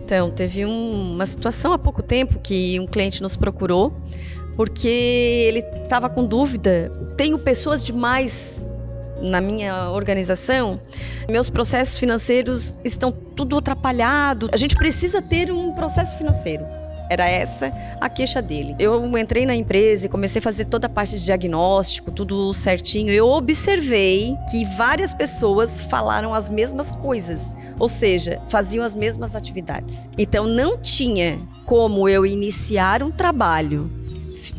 Então, teve uma situação há pouco tempo que um cliente nos procurou porque ele estava com dúvida. Tenho pessoas demais na minha organização, meus processos financeiros estão tudo atrapalhado. A gente precisa ter um processo financeiro. Era essa a queixa dele. Eu entrei na empresa e comecei a fazer toda a parte de diagnóstico, tudo certinho. Eu observei que várias pessoas falaram as mesmas coisas, ou seja, faziam as mesmas atividades. Então não tinha como eu iniciar um trabalho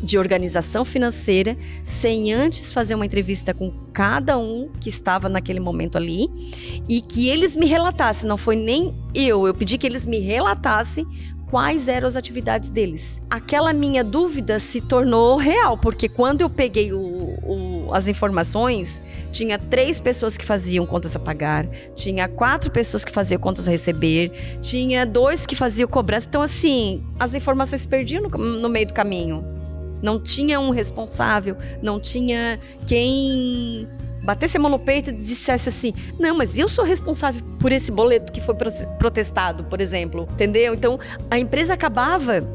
de organização financeira sem antes fazer uma entrevista com cada um que estava naquele momento ali e que eles me relatassem. Não foi nem eu pedi que eles me relatassem quais eram as atividades deles. Aquela minha dúvida se tornou real, porque quando eu peguei as informações, tinha 3 pessoas que faziam contas a pagar, tinha 4 pessoas que faziam contas a receber, tinha 2 que faziam cobrança. Então, assim, as informações se perdiam no meio do caminho. Não tinha um responsável, não tinha quem batesse a mão no peito e dissesse assim, não, mas eu sou responsável por esse boleto que foi protestado, por exemplo, entendeu? Então, a empresa acabava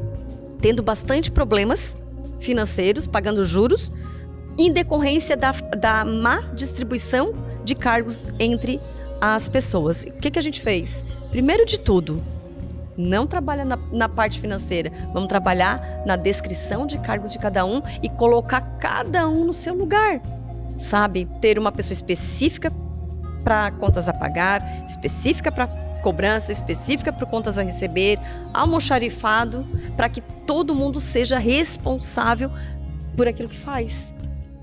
tendo bastante problemas financeiros, pagando juros, em decorrência da má distribuição de cargos entre as pessoas. O que a gente fez? Primeiro de tudo, não trabalha na parte financeira, vamos trabalhar na descrição de cargos de cada um e colocar cada um no seu lugar, sabe? Ter uma pessoa específica para contas a pagar, específica para cobrança, específica para contas a receber, almoxarifado, para que todo mundo seja responsável por aquilo que faz.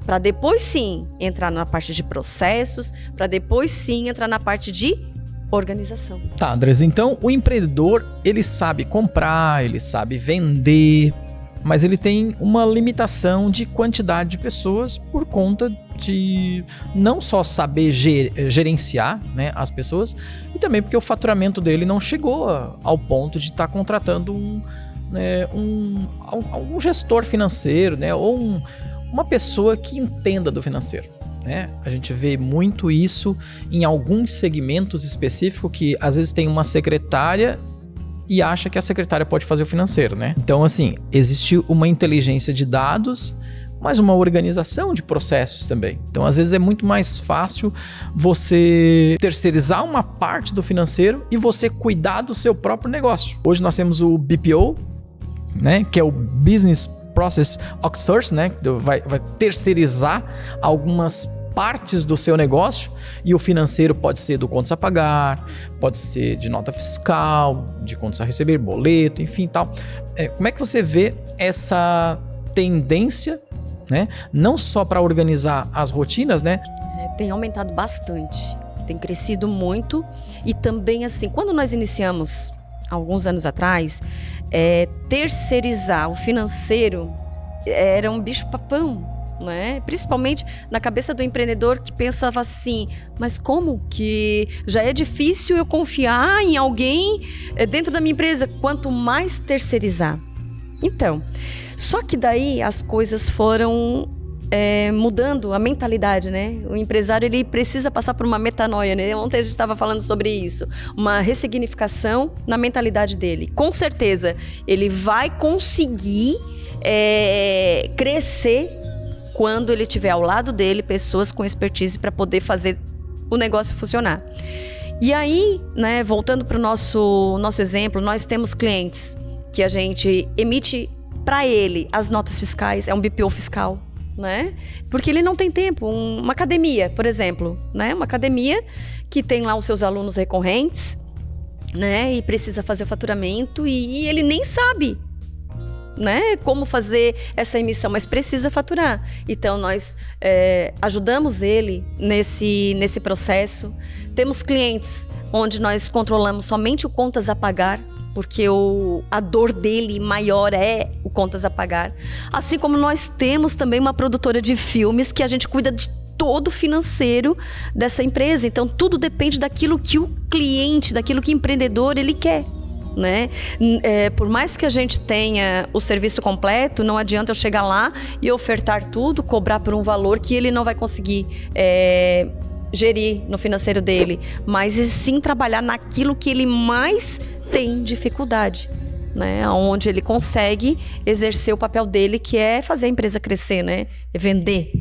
Para depois sim entrar na parte de processos, para depois sim entrar na parte de organização. Tá, Andressa, então o empreendedor, ele sabe comprar, ele sabe vender, mas ele tem uma limitação de quantidade de pessoas por conta de não só saber gerenciar, né, as pessoas, e também porque o faturamento dele não chegou ao ponto de estar contratando um gestor financeiro, né, ou uma pessoa que entenda do financeiro. Né? A gente vê muito isso em alguns segmentos específicos que às vezes tem uma secretária e acha que a secretária pode fazer o financeiro, né? Então, assim, existe uma inteligência de dados, mas uma organização de processos também. Então, às vezes é muito mais fácil você terceirizar uma parte do financeiro e você cuidar do seu próprio negócio. Hoje nós temos o BPO, né? Que é o Business Process Outsource, né? Vai terceirizar algumas partes do seu negócio e o financeiro pode ser do contas a pagar, pode ser de nota fiscal, de contas a receber, boleto, enfim, tal. Como é que você vê essa tendência, né? Não só para organizar as rotinas, né? Tem aumentado bastante, tem crescido muito e também assim, quando nós iniciamos alguns anos atrás, terceirizar o financeiro era um bicho-papão, né? Principalmente na cabeça do empreendedor que pensava assim, mas como que já é difícil eu confiar em alguém dentro da minha empresa, quanto mais terceirizar. Então, só que daí as coisas foram mudando a mentalidade, né? O empresário, ele precisa passar por uma metanoia, né? Ontem a gente estava falando sobre isso, uma ressignificação na mentalidade dele. Com certeza, ele vai conseguir crescer quando ele tiver ao lado dele pessoas com expertise para poder fazer o negócio funcionar. E aí, né, voltando para o nosso exemplo, nós temos clientes que a gente emite para ele as notas fiscais, é um BPO fiscal, né? Porque ele não tem tempo. Uma academia, por exemplo, né? Uma academia que tem lá os seus alunos recorrentes, né? E precisa fazer o faturamento e ele nem sabe, né, como fazer essa emissão, mas precisa faturar. Então, nós ajudamos ele nesse processo. Temos clientes onde nós controlamos somente o contas a pagar, porque a dor dele maior é o contas a pagar. Assim como nós temos também uma produtora de filmes que a gente cuida de todo o financeiro dessa empresa. Então, tudo depende daquilo que o cliente, daquilo que o empreendedor ele quer, né? Por mais que a gente tenha o serviço completo, não adianta eu chegar lá e ofertar tudo, cobrar por um valor que ele não vai conseguir gerir no financeiro dele, mas sim trabalhar naquilo que ele mais tem dificuldade, né? Onde ele consegue exercer o papel dele, que é fazer a empresa crescer, né? É vender.